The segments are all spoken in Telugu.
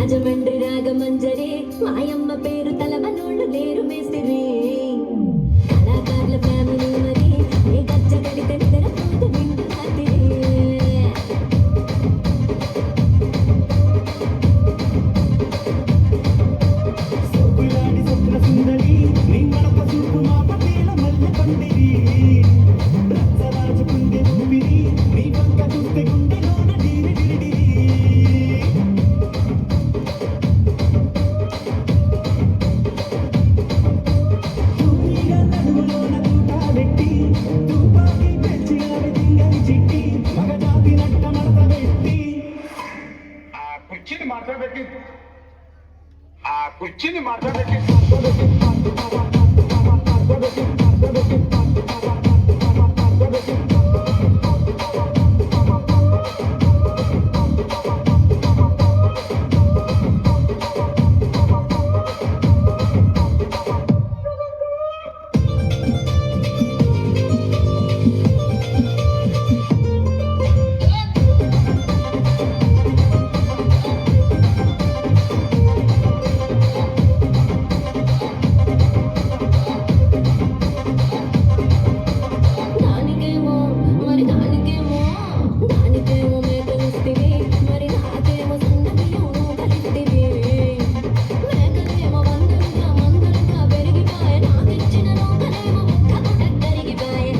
రాజమండ్రి రాగమంజరి మాయమ్మ పేరు తలవనోళ్ళు లేరు మేస్తిరి కళాకారుల ఫ్యామిలీ మరి ఏ గజ్జ కడితే నిద్రపోతు నిండు రాత్రి సొగ్గులాడి స్వప్న సుందరి నీ మడప చూపు మా పటేల మల్లె పందిరి రచ్చరాజుకుంది ఊపిరి నీ వంక చూస్తే గుండెలోన డీరి డిరిడిరి తూనీగా నడుములోన తూటా పెట్టి తుపాకీ పెంచి ఆమె దింగని చిట్టి మగజాతి నట్ట మడత పెట్టి ఆ కుర్చీని మాట్లాడబెట్టి దానికేమో మరి దానికేమో మేకలిస్తివి మరి నాకేమో సన్నబియ్యం కలిస్తివి మేకలేమో మందలుగా పెరిగిపాయే నాకిచ్చిన నూకలేమో ముక్కకు కరిగిపాయే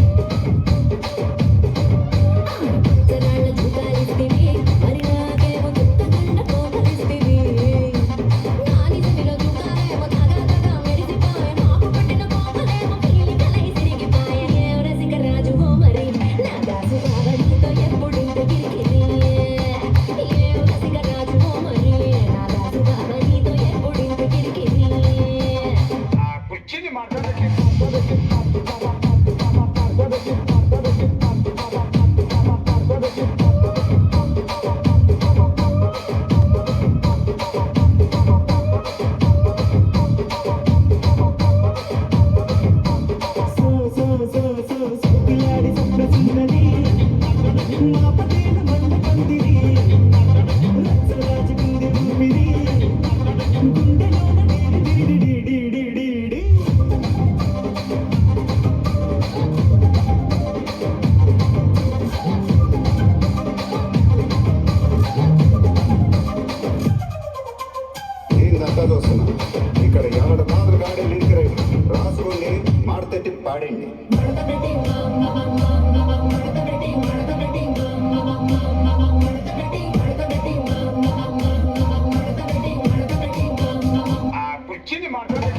ఆడపచ్చరాళ్ళ జుకాలిస్తివి మరి నాకేమో చుక్కగండ పోకలిస్తివి నా నిజమిలో జుకాలేమో తగతగా మెరిసిపాయే మాకు పట్టిన పోకలేమో పీలికలై సిరిగిపాయే ఏ రసిక రాజువో మరి నా దాసు బావ నీతో ఎప్పుడింత కిరికిరి ఏ రసిక రాజువో మరి నా దాసు బావ నీతో ఎప్పుడింత కిరికిరి ఆ కుర్చీని మాట్లాడబెట్టి సొగ్గులాడి స్వప్న సుందరి మా పటేల మల్లె పందిరి రచ్చరాజుకుంది ఊపిరి గుండెలోన డీరి డిరిడి డిరిడి ఏందంతా చూస్తున్నా ఇక్కడ ఎవడ మాదిరి గాడే లింక్ రాసుకొని మాడతెట్టి పాడండి ఆ కుర్చీని మాట్లాడబెట్టి